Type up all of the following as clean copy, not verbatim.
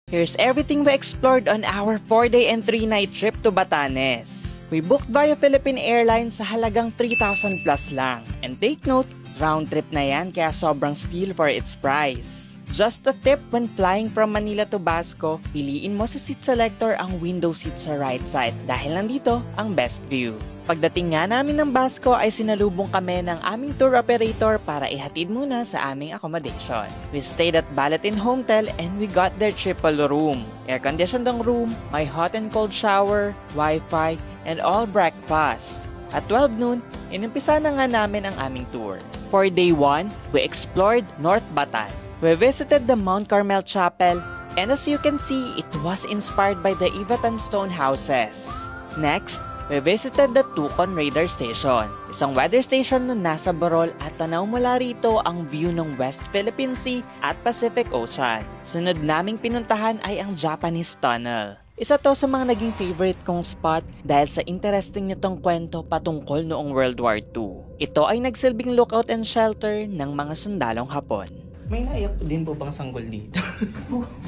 Here's everything we explored on our 4-day and 3-night trip to Batanes. We booked via Philippine Airlines sa halagang 3,000 plus lang. And take note, round trip na yan kaya sobrang steal for its price. Just a tip, when flying from Manila to Basco, piliin mo sa seat selector ang window seat sa right side dahil nandito ang best view. Pagdating nga namin ng Basco ay sinalubong kami ng aming tour operator para ihatid muna sa aming accommodation. We stayed at Balatin Hotel and we got their triple room. Air-conditioned ang room, may hot and cold shower, wifi, and all breakfast. At 12 noon, inimpisa na nga namin ang aming tour. For day 1, we explored North Batan. We visited the Mount Carmel Chapel, and as you can see, it was inspired by the Ivatan stone houses. Next, we visited the Tucon Radar Station, isang weather station na nasa Bohol at tanaw mula rito ang view ng West Philippine Sea at Pacific Ocean. Sunod naming pinuntahan ay ang Japanese Tunnel. Isa to sa mga naging favorite kong spot dahil sa interesting nitong kwento patungkol noong World War II. Ito ay nagsilbing lookout and shelter ng mga sundalong Hapon. May naiyak din po bang sanggol dito?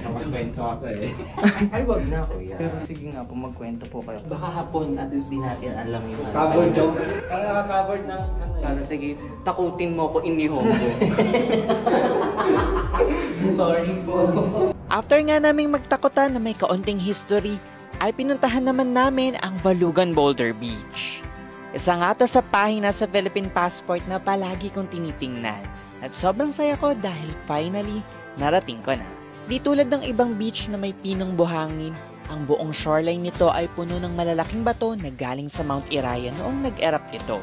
Nakakwento ako eh. Ay, wag na kuya. Pero sige nga po, magkwento po kayo. Baka hapon at least di natin alam yung Covered daw. Kaya naka-covered ng ano eh. Para sige, takutin mo ko inihong ko. Sorry po. After nga naming magtakutan na may kaunting history, ay pinuntahan naman namin ang Balugan Boulder Beach. Isa nga to sa pahina sa Philippine Passport na palagi kong tinitingnan. At sobrang saya ko dahil finally, narating ko na. Di tulad ng ibang beach na may pinong buhangin, ang buong shoreline nito ay puno ng malalaking bato na galing sa Mount Iraya noong nag-erupt ito.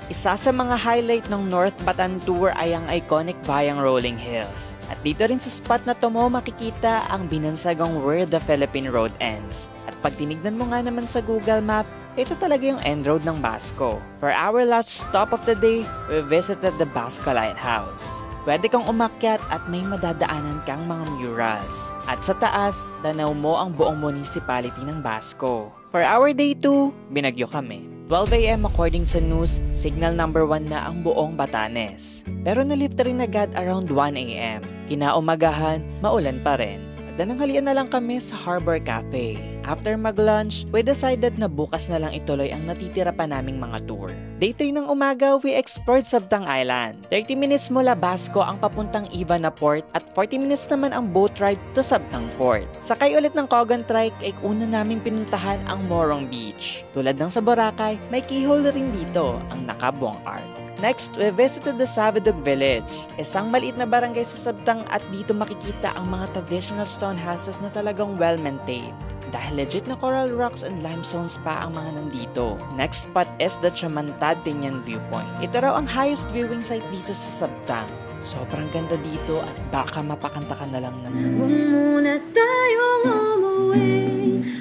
Isa sa mga highlight ng North Batan Tour ay ang iconic bayang Rolling Hills. At dito rin sa spot na to mo makikita ang binansagang Where the Philippine Road Ends. At pag tinignan mo nga naman sa Google Map, ito talaga yung end road ng Basco. For our last stop of the day, we visited the Basco Lighthouse. Pwede kang umakyat at may madadaanan kang mga murals. At sa taas, tanaw mo ang buong municipality ng Basco. For our day 2, binagyo kami. 12 AM according sa news, signal number 1 na ang buong Batanes. Pero nalift rin agad around 1 AM. Kinaumagahan, maulan pa rin. At nananghalian na lang kami sa Harbor Cafe. After mag-lunch, we decided na bukas na lang ituloy ang natitira pa naming mga tour. Day 3 ng umaga, we explored Sabtang Island. 30 minutes mula Basco ang papuntang Iva na port at 40 minutes naman ang boat ride to Sabtang Port. Sakay ulit ng Cogan Trike ay una naming pinuntahan ang Morong Beach. Tulad ng sa Boracay, may keyhole rin dito, ang Nakabong Arc. Next, we visited the Savidug Village, isang maliit na barangay sa Sabtang at dito makikita ang mga traditional stone houses na talagang well-maintained. Dahil legit na coral rocks and limestones pa ang mga nandito. Next spot is the Chamantad Tinian Viewpoint. Ito raw ang highest viewing site dito sa Sabtang. Sobrang ganda dito at baka mapakanta ka na lang ng Huwag muna tayong umuwi,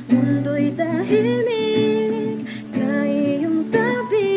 mundo'y tahimik sa iyong tabi.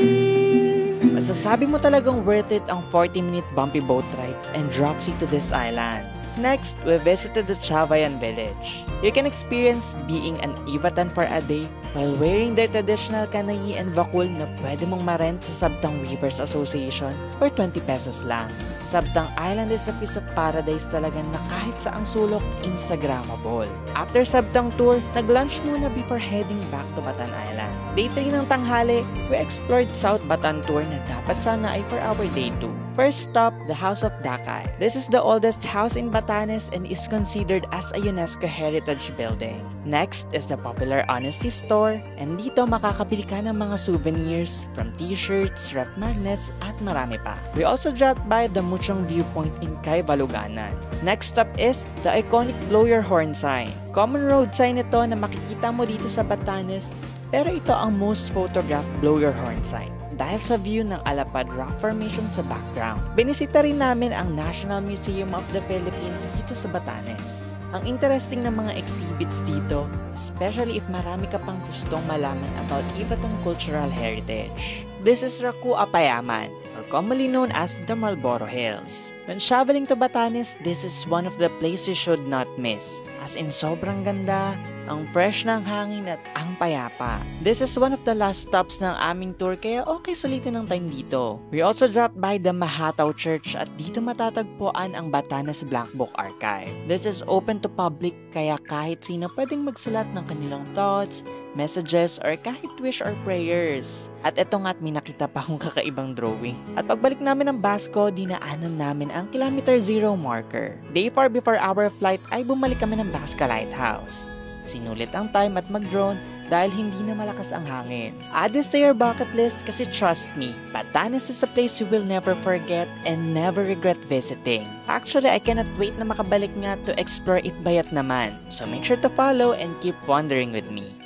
Masasabi mo talagang worth it ang 40-minute bumpy boat ride and dropsy to this island. Next, we visited the Chavayan Village. You can experience being an Ivatan for a day while wearing their traditional kanayi and bakul na pwede mong ma-rent sa Sabtang Weavers Association for 20 pesos lang. Sabtang Island is a piece of paradise talaga na kahit saang sulok, Instagrammable. After Sabtang Tour, nag-lunch muna before heading back to Batan Island. Day 3 ng tanghali, we explored South Batan Tour na dapat sana ay for our day 2. First stop, the House of Dakay. This is the oldest house in Batanes and is considered as a UNESCO Heritage Building. Next is the popular Honesty Store, and dito makakabili ka ng mga souvenirs from t-shirts, ref magnets, at marami pa. We also dropped by the Muchong Viewpoint in Cay Baluganan. Next stop is the iconic Blow Your Horn sign. Common road sign ito na makikita mo dito sa Batanes, pero ito ang most photographed Blow Your Horn sign dahil sa view ng Alapad Rock Formation sa background. Binisita rin namin ang National Museum of the Philippines dito sa Batanes. Ang interesting na mga exhibits dito, especially if marami ka pang gustong malaman about Ivatan cultural heritage. This is Raku Apayaman, or commonly known as the Marlboro Hills. When traveling to Batanes, this is one of the places you should not miss. As in sobrang ganda, Ang fresh ng hangin at ang payapa. This is one of the last stops ng aming tour kaya okay sulitin ang time dito. We also dropped by the Mahataw Church at dito matatagpuan ang Batanes Black Book Archive. This is open to public kaya kahit sino pwedeng magsulat ng kanilang thoughts, messages, or kahit wish or prayers. At eto nga't may nakita pa akong kakaibang drawing. At pagbalik namin ng Basco, dinaanan namin ang kilometer 0 marker. Day 4 before our flight ay bumalik kami ng Basca Lighthouse. Sinulit ang time at mag-drone dahil hindi na malakas ang hangin. Add this to your bucket list kasi trust me, Batanes is a place you will never forget and never regret visiting. Actually, I cannot wait na makabalik nga to explore it bayat naman. So make sure to follow and keep wandering with me.